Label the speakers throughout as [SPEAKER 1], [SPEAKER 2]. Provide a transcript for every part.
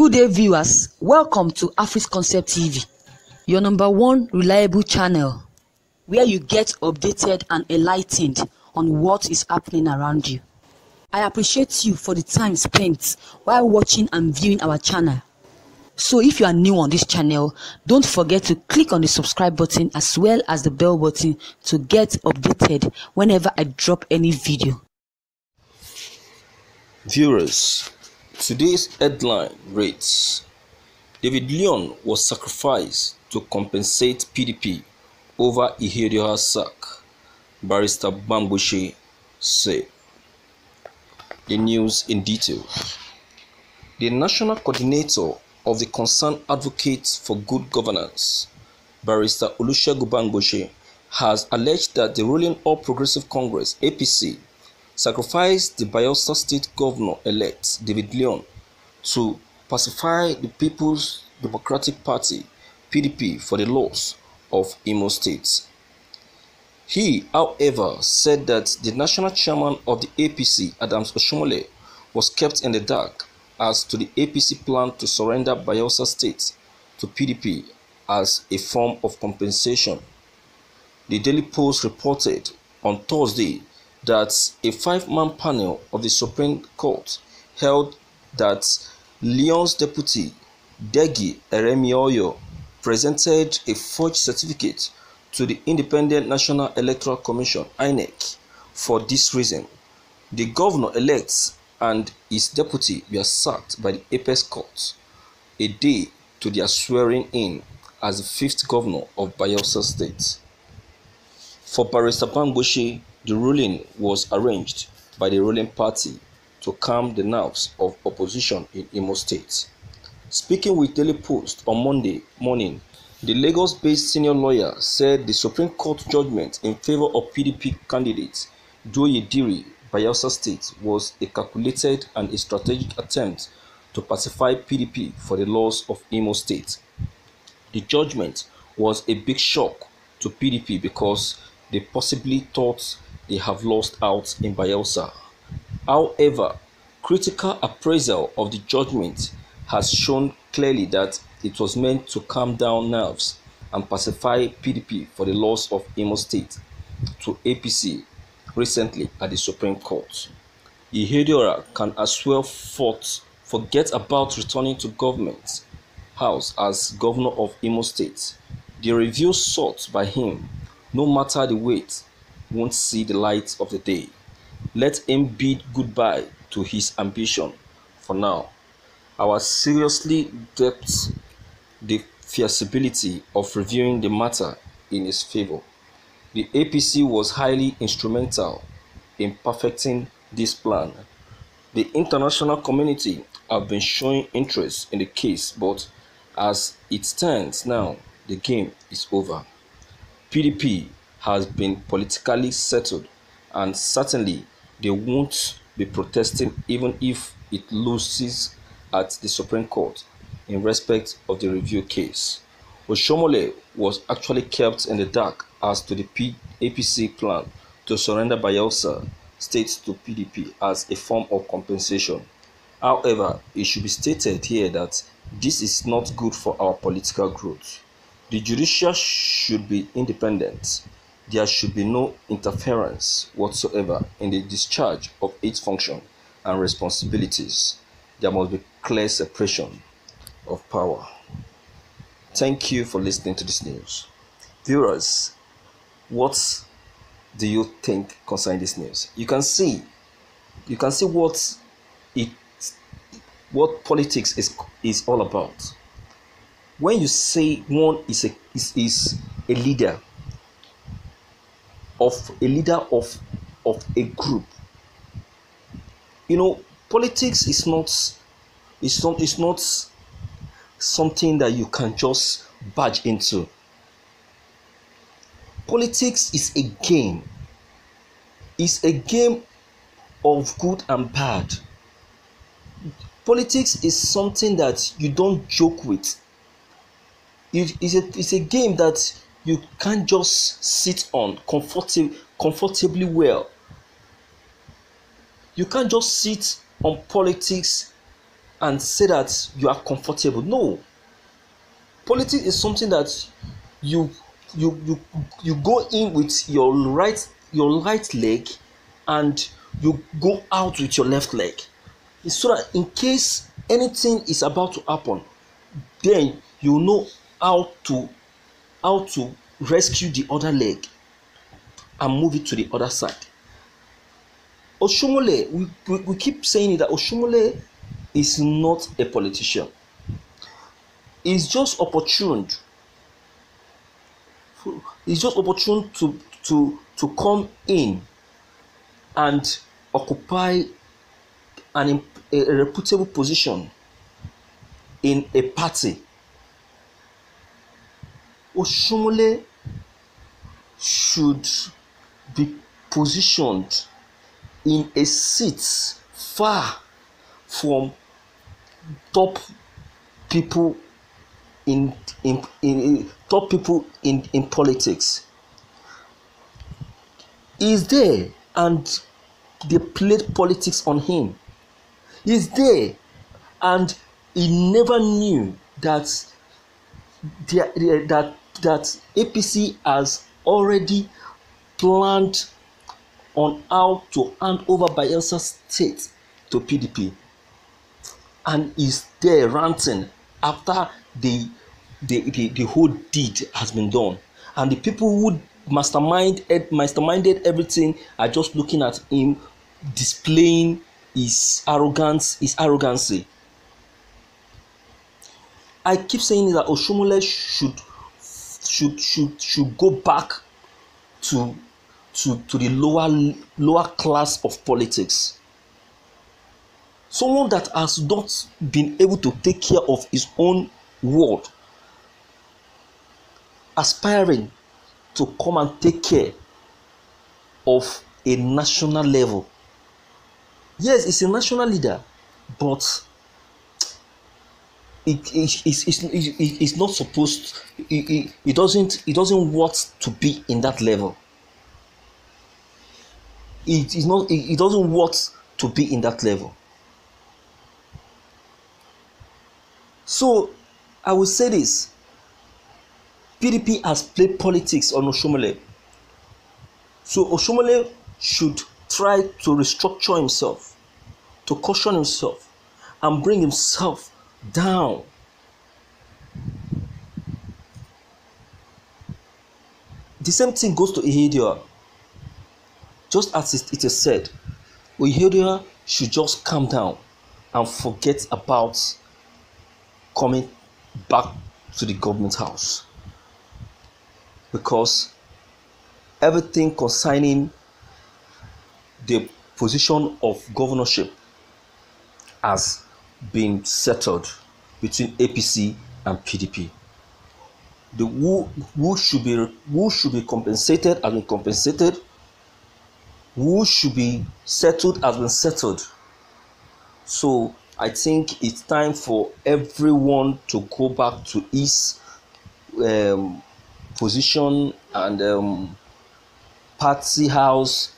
[SPEAKER 1] Good day, viewers. Welcome to Compensate TV, your number one reliable channel, where you get updated and enlightened on what is happening around you. I appreciate you for the time spent while watching and viewing our channel. So if you are new on this channel, don't forget to click on the subscribe button as well as the bell button to get updated whenever I drop any video.
[SPEAKER 2] Viewers, today's headline reads: Lyon was sacrificed to compensate PDP over Ihedioha'S sack, Barrister Bamgbose said. The news in detail. The national coordinator of the Concerned Advocates for Good Governance, Barrister Bamgbose, has alleged that the ruling All Progressive Congress (APC) sacrificed the Bayelsa State Governor-elect David Lyon to pacify the People's Democratic Party (PDP) for the loss of Imo State. He, however, said that the national chairman of the APC, Adams Oshiomhole, was kept in the dark as to the APC plan to surrender Bayelsa State to PDP as a form of compensation. The Daily Post reported on Thursday that a five-man panel of the Supreme Court held that Lyon's deputy, Degi Eremioyo, presented a forged certificate to the Independent National Electoral Commission (INEC). For this reason, the governor-elect and his deputy were sacked by the Apex Court a day to their swearing-in as the fifth governor of Bayelsa State. For Barrister Bamgbose, the ruling was arranged by the ruling party to calm the nerves of opposition in Imo State. Speaking with Daily Post on Monday morning, the Lagos-based senior lawyer said the Supreme Court judgment in favor of PDP candidate Doyediri Bayelsa State was a calculated and a strategic attempt to pacify PDP for the loss of Imo State. The judgment was a big shock to PDP because they possibly thought they have lost out in Bayelsa. However, critical appraisal of the judgment has shown clearly that it was meant to calm down nerves and pacify PDP for the loss of Imo State to APC recently at the Supreme Court. Ihedioha can as well forget about returning to government house as governor of Imo State. The review sought by him, no matter the weight, won't see the light of the day. Let him bid goodbye to his ambition for now. I seriously doubt the feasibility of reviewing the matter in his favor. The APC was highly instrumental in perfecting this plan. The international community have been showing interest in the case, but as it stands now, the game is over. PDP has been politically settled, and certainly they won't be protesting even if it loses at the Supreme Court in respect of the review case. Oshiomhole was actually kept in the dark as to the APC plan to surrender Bayelsa State to PDP as a form of compensation. However, it should be stated here that this is not good for our political growth. The judiciary should be independent. There should be no interference whatsoever in the discharge of its function and responsibilities. There must be clear separation of power. Thank you for listening to this news. Viewers, what do you think concerning this news? You can see what politics is all about. When you say one is a leader of a group, politics is not something that you can just barge into. Politics is a game. It's a game of good and bad. Politics is something that you don't joke with. It's a game that you can't just sit on comfortably well. You can't just sit on politics and say that you are comfortable. No. Politics is something that you go in with your right leg, and you go out with your left leg. It's so that in case anything is about to happen, then you know how to rescue the other leg and move it to the other side. Oshomole, we keep saying that Oshomole is not a politician. He's just opportune. He's just opportune to come in and occupy a reputable position in a party. Oshomole should be positioned in a seat far from top people in politics. He's there and they played politics on him. He's there and he never knew that that APC has already planned on how to hand over Bayelsa State to PDP, and is there ranting after the whole deed has been done, and the people who masterminded everything are just looking at him displaying his arrogancy. I keep saying that Oshomole should go back to the lower class of politics. Someone that has not been able to take care of his own world, aspiring to come and take care of a national level. Yes, he's a national leader, but it's not supposed. It doesn't want to be in that level. It doesn't want to be in that level. So I will say this: PDP has played politics on Oshomole. So Oshomole should try to restructure himself, to caution himself, and bring himself down. The same thing goes to Ihedioha. Just as it is said, Ihedioha should just calm down and forget about coming back to the government house, because everything concerning the position of governorship has been settled between APC and PDP. The who should be compensated has been compensated. Who should be settled has been settled. So I think it's time for everyone to go back to his position and party house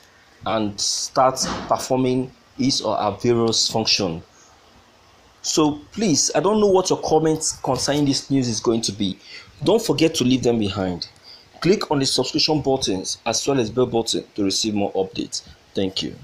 [SPEAKER 2] and start performing his or her various function. So please, I don't know what your comments concerning this news is going to be. Don't forget to leave them behind. Click on the subscription buttons as well as bell button to receive more updates. Thank you.